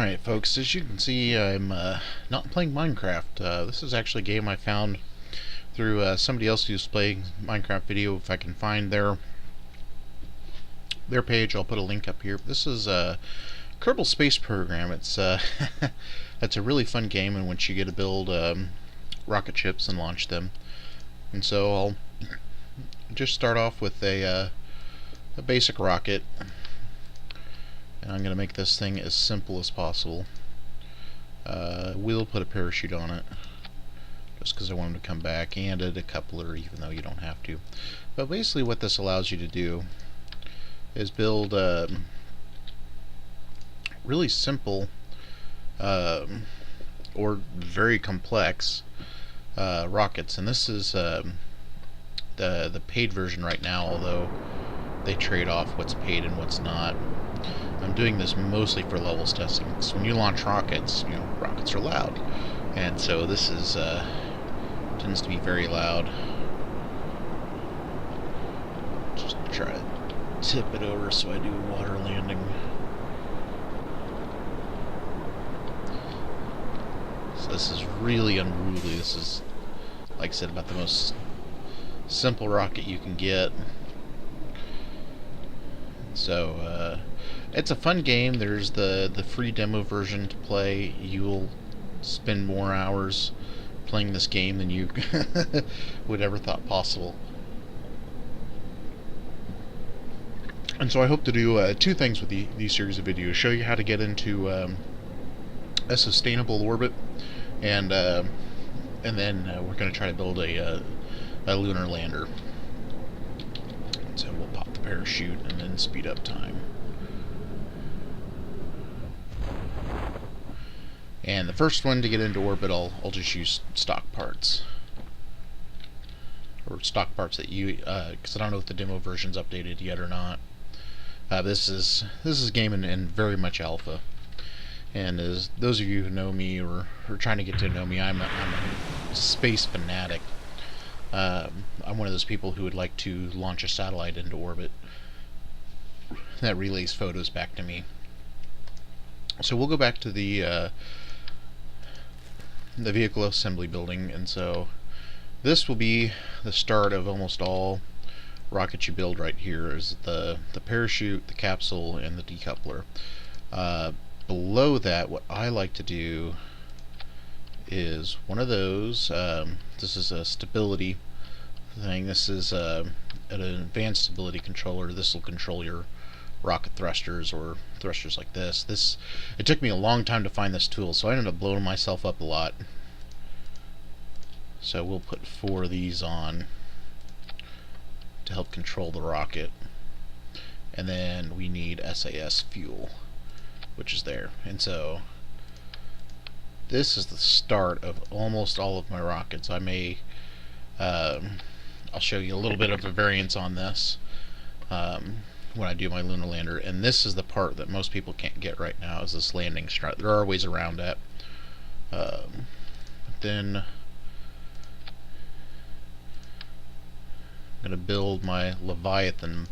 Alright folks, as you can see I'm not playing Minecraft. This is actually a game I found through somebody else who's playing Minecraft video. If I can find their page, I'll put a link up here. This is Kerbal Space Program. It's it's a really fun game in which you get to build rocket ships and launch them. And so I'll just start off with a basic rocket. And I'm going to make this thing as simple as possible. We'll put a parachute on it just because I want him to come back, and a decoupler, even though you don't have to. But basically what this allows you to do is build really simple or very complex rockets. And this is the paid version right now, although they trade off what's paid and what's not. I'm doing this mostly for levels testing, because when you launch rockets, rockets are loud, and so this is tends to be very loud. Just try to tip it over so I do a water landing. So this is really unruly. This is, like I said, about the most simple rocket you can get. So it's a fun game. There's the free demo version to play. You'll spend more hours playing this game than you would ever thought possible. And so I hope to do two things with these series of videos: show you how to get into a sustainable orbit, and then we're going to try to build a lunar lander. So we'll pop the parachute and then speed up time. And the first one to get into orbit, I'll just use stock parts, or stock parts that you, because I don't know if the demo version's updated yet or not. This is a game in very much alpha, and as those of you who know me or are trying to get to know me, I'm a space fanatic. I'm one of those people who would like to launch a satellite into orbit that relays photos back to me. So we'll go back to the vehicle assembly building, and so this will be the start of almost all rockets you build. Right here is the parachute, the capsule, and the decoupler. Below that, what I like to do is one of those. This is a stability thing. This is an advanced stability controller. This will control your rocket thrusters, or thrusters like this. It took me a long time to find this tool, so I ended up blowing myself up a lot. So we'll put 4 of these on to help control the rocket. And then we need SAS fuel, which is there. And so this is the start of almost all of my rockets. I may I'll show you a little bit of a variance on this when I do my lunar lander. And this is the part that most people can't get right now, is this landing strut. There are ways around that. Then I'm going to build my Leviathan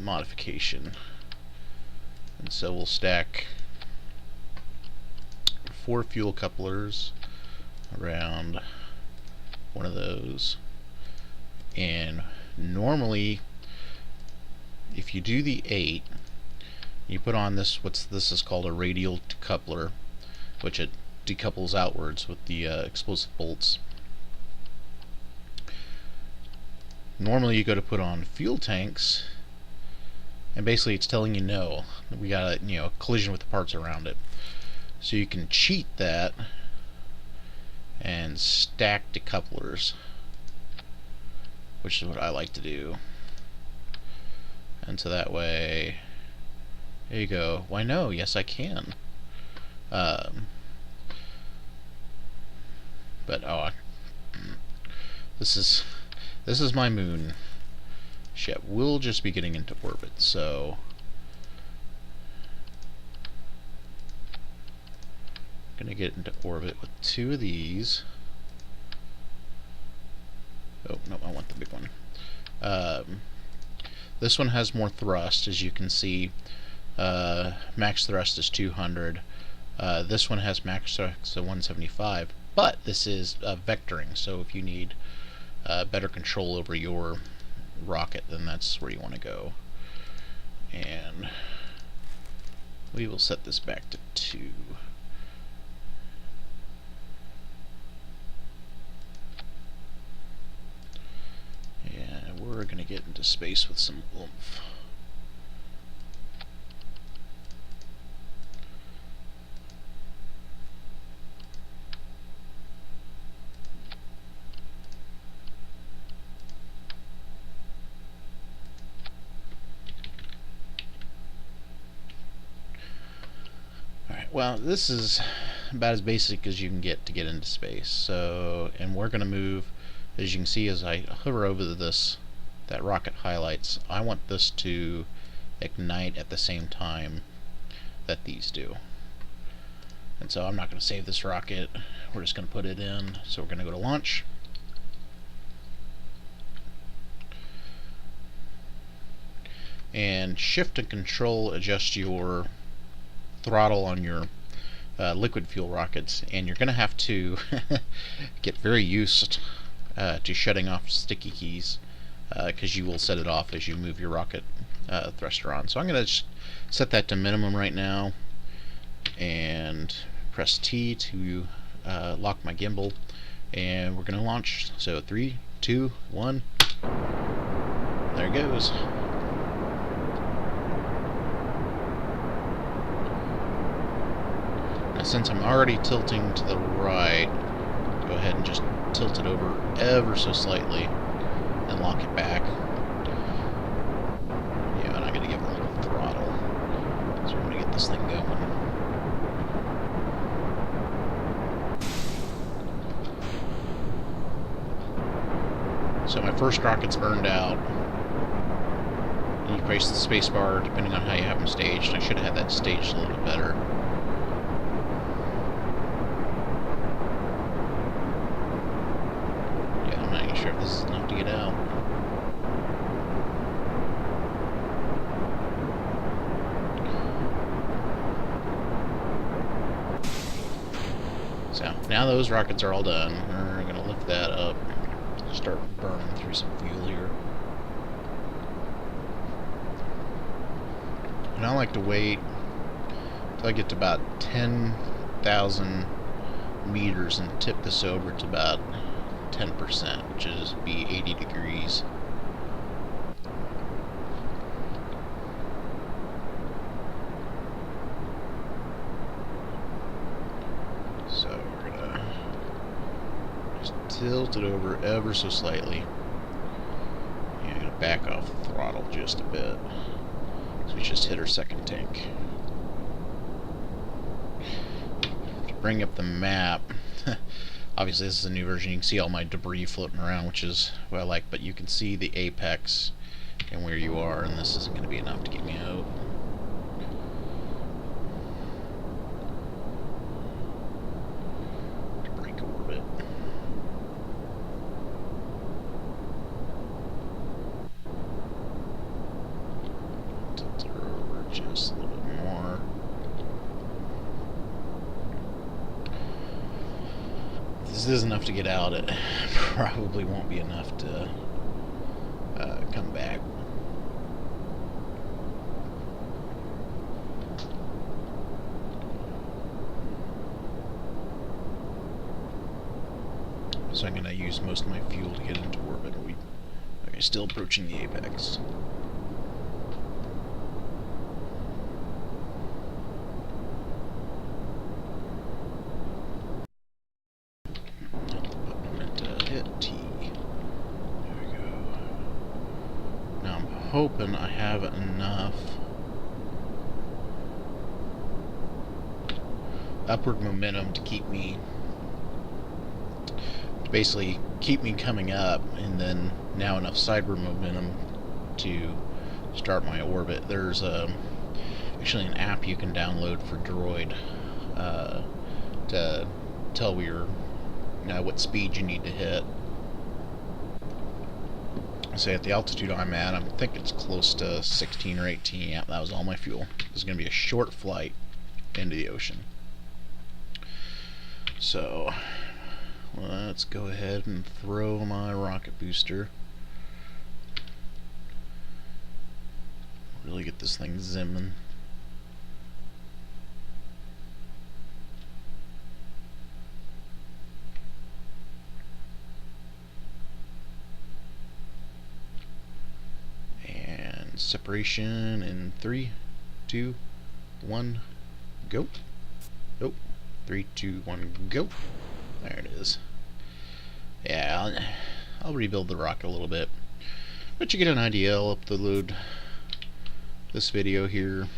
modification. And so we'll stack 4 fuel couplers around one of those. And normally, if you do the 8, you put on this, this is called a radial decoupler, which it decouples outwards with the explosive bolts. Normally you go to put on fuel tanks, and basically it's telling you no, we got a collision with the parts around it. So you can cheat that and stack decouplers, which is what I like to do. And so that way, there you go. Why no? Yes, I can. But this is my moon ship. We'll just be getting into orbit, so I'm gonna get into orbit with 2 of these. Oh no, I want the big one. This one has more thrust, as you can see. Max thrust is 200. This one has max thrust of 175, but this is vectoring, so if you need better control over your rocket, then that's where you want to go. And we will set this back to 2. And we're going to get into space with some oomph. Well, this is about as basic as you can get to get into space. So, and we're going to move, as you can see as I hover over this, that rocket highlights, I want this to ignite at the same time that these do. And so I'm not going to save this rocket, we're just going to put it in. So we're going to go to launch. And shift and control adjust your throttle on your liquid fuel rockets, and you're going to have to get very used to shutting off sticky keys, because you will set it off as you move your rocket thruster on. So I'm going to set that to minimum right now and press T to lock my gimbal, and we're going to launch. So 3, 2, 1, there it goes. Since I'm already tilting to the right, go ahead and just tilt it over ever so slightly and lock it back. Yeah, and I'm going to give it a little throttle. So I'm going to get this thing going. So my first rocket's burned out. And you press the space bar depending on how you have them staged. I should have had that staged a little bit better. Sure if this is enough to get out. So now those rockets are all done. We're going to lift that up, start burning through some fuel here. And I like to wait until I get to about 10,000 meters and tip this over to about 10%, which is be 80 degrees. So we're gonna just tilt it over ever so slightly. Yeah, I'm gonna back off the throttle just a bit. So we just hit our second tank. To bring up the map. Obviously this is a new version, you can see all my debris floating around, which is what I like, but you can see the apex and where you are, and this isn't going to be enough to get me out. To break orbit. Tilt her over just a little bit more. This is enough to get out. It probably won't be enough to come back. So I'm going to use most of my fuel to get into orbit. We're still approaching the apex. Hoping I have enough upward momentum to keep me, basically keep me coming up, and then now enough sideward momentum to start my orbit. There's actually an app you can download for Droid to tell your what speed you need to hit. Say at the altitude I'm at, I think it's close to 16 or 18. Yeah, that was all my fuel. This is going to be a short flight into the ocean. So let's go ahead and throw my rocket booster. Really get this thing zimming. And separation in 3, 2, 1, go. Oh, 3, 2, 1, go. There it is. Yeah, I'll rebuild the rocket a little bit, but you get an idea. I'll upload this video here.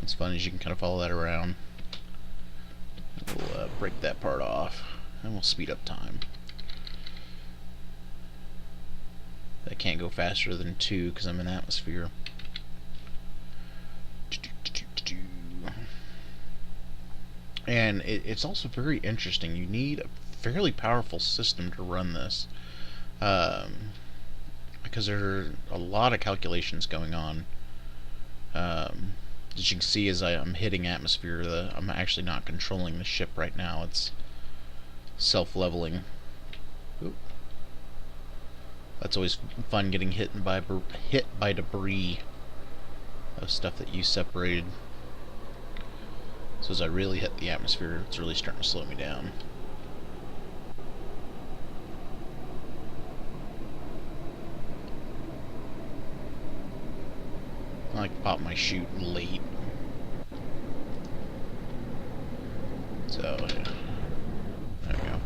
It's fun as you can kind of follow that around. We'll break that part off, and we'll speed up time. I can't go faster than 2 because I'm in atmosphere. And it's also very interesting. You need a fairly powerful system to run this, because there are a lot of calculations going on. As you can see, as I'm hitting atmosphere, I'm actually not controlling the ship right now. It's self-leveling. That's always fun, getting hit by debris of stuff that you separated. So as I really hit the atmosphere, it's really starting to slow me down. I like to pop my chute late. So, there we go.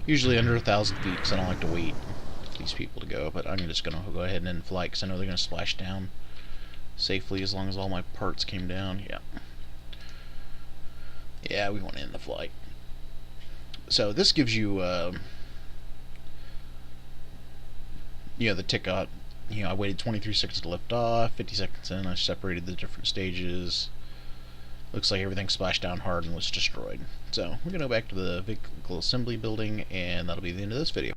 Usually under 1,000 feet because I don't like to wait for these people to go, but I'm just going to go ahead and end flight because I know they're going to splash down safely as long as all my parts came down. Yeah, we want to end the flight. So this gives you, the tick out. I waited 23 seconds to lift off. 50 seconds in, I separated the different stages. Looks like everything splashed down hard and was destroyed. So we're going to go back to the vehicle assembly building, and that'll be the end of this video.